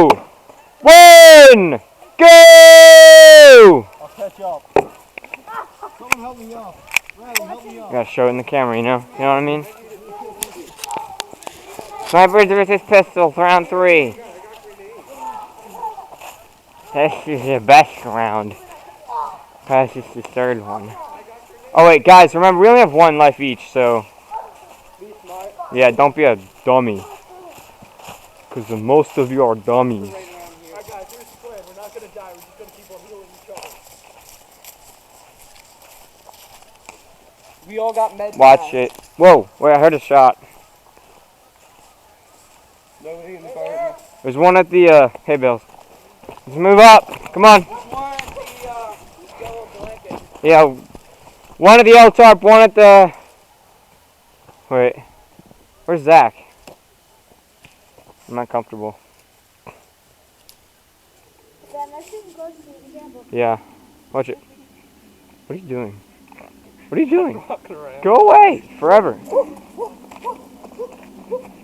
1, go! I'll catch up. Someone help me up. Riley, help me up. I gotta show it in the camera, you know? You know what I mean? Snipers versus pistols, round 3. This is the best round. This is the 3rd one. Oh wait, guys, remember, we only have 1 life each, so... Yeah, don't be a dummy. Because most of you are dummies. Alright guys, here's the plan. We're not going to die. We're just going to keep on healing each other. We all got meds. Watch it. Whoa, wait, I heard a shot. Nobody in the garden. There's one at the, hay bales. Let's move up. Come on. One at the yellow blanket. Yeah, one at the yellow tarp, one at the... Wait, where's Zach? I'm not comfortable. Yeah, watch it. What are you doing? What are you doing? Go away, forever.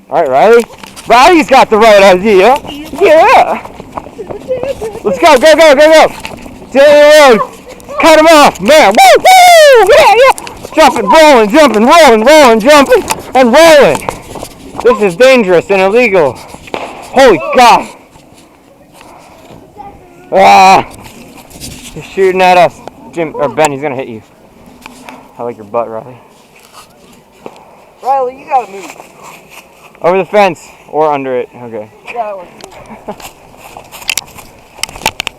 Alright, Riley. Riley's got the right idea. Yeah. Let's go, go, go, go, go. To the road. Cut him off, man. Woo, woo, yeah, yeah. Jumping, rolling, jumping, rolling, rolling, jumping, and rolling. This is dangerous and illegal. Holy God. Ah. He's shooting at us. Jim, or Ben, he's gonna hit you. I like your butt, Riley. Riley, you gotta move. Over the fence, or under it. Okay. Yeah, that works.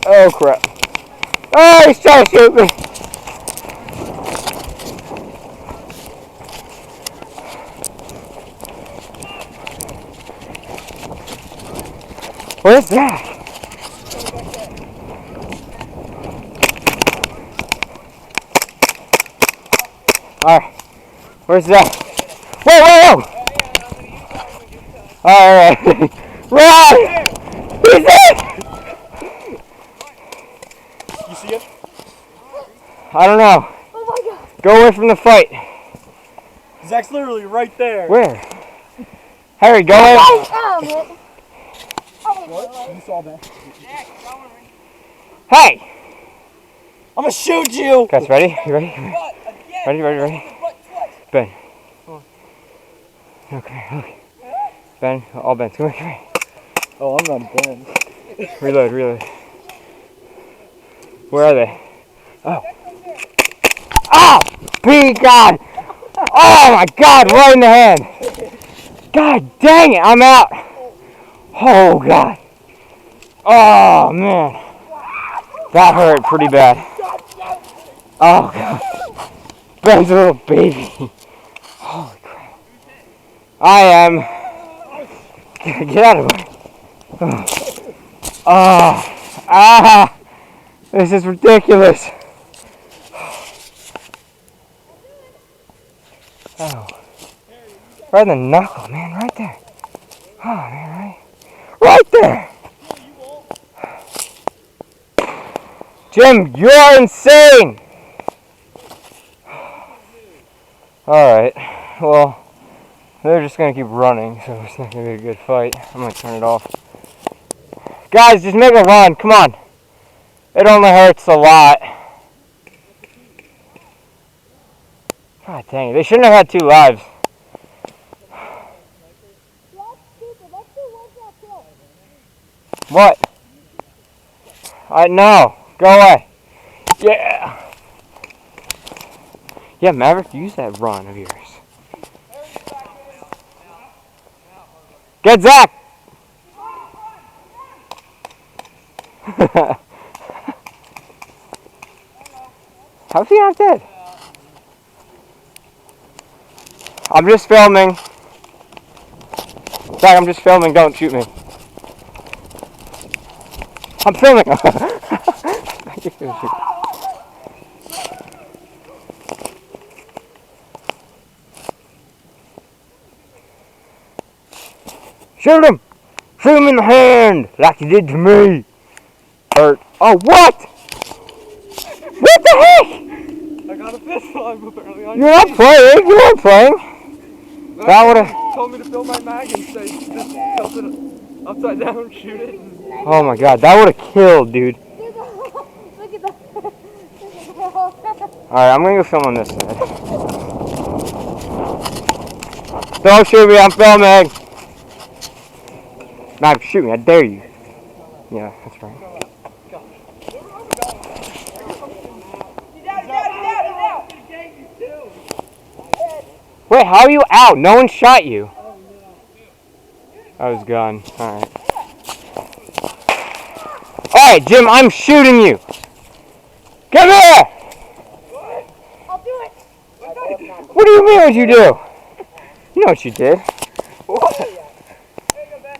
Oh, crap. Oh, he's trying to shoot me. Where's Zach? Alright. Where's Zach? Whoa, whoa, whoa! Alright. Run! He's in! You see it? I don't know. Oh my God. Go away from the fight. Zach's literally right there. Where? Harry, go away. What? You saw that? Hey! I'm gonna shoot you! Guys, ready? You ready? Ready, ready, ready? Ben. Okay, okay. Ben, all Ben. Come here, come here. Oh, I'm not Ben. Reload, reload. Where are they? Oh. Oh! P God! Oh my God! Right in the hand! God dang it! I'm out! Oh God! Oh man! That hurt pretty bad. Oh God! Ben's a little baby. Holy crap! I am. Get out of the way! Oh! Ah! This is ridiculous. Oh. Right in the knuckle, man. Right there. Oh, man, right? Right there! Jim, you're insane! Alright. Well, they're just gonna keep running, so it's not gonna be a good fight. I'm gonna turn it off. Guys, just make a run. Come on. It only hurts a lot. God dang it. They shouldn't have had 2 lives. What? I know. Go away. Yeah. Yeah, Maverick, use that run of yours. Get Zach! How's he not dead? I'm just filming. Zach, I'm just filming. Don't shoot me. I'm filming. Shoot him! Shoot him in the hand, like you did to me. Hurt. Oh, what? What the heck? I got a pistol. I'm apparently on. You're not playing. You weren't playing. That would have. Told me to fill my mag and say just tilt it. Upside down, shoot it. Oh my god, that would have killed, dude. Look at the. Alright, I'm gonna go film on this side. Don't shoot me, I'm filming! Nah, shoot me, I dare you. Yeah, that's right. Wait, how are you out? No one shot you. I was gone. Alright. Alright, Jim, I'm shooting you. Come here! I'll do it. What do you mean what you do? You know what you did.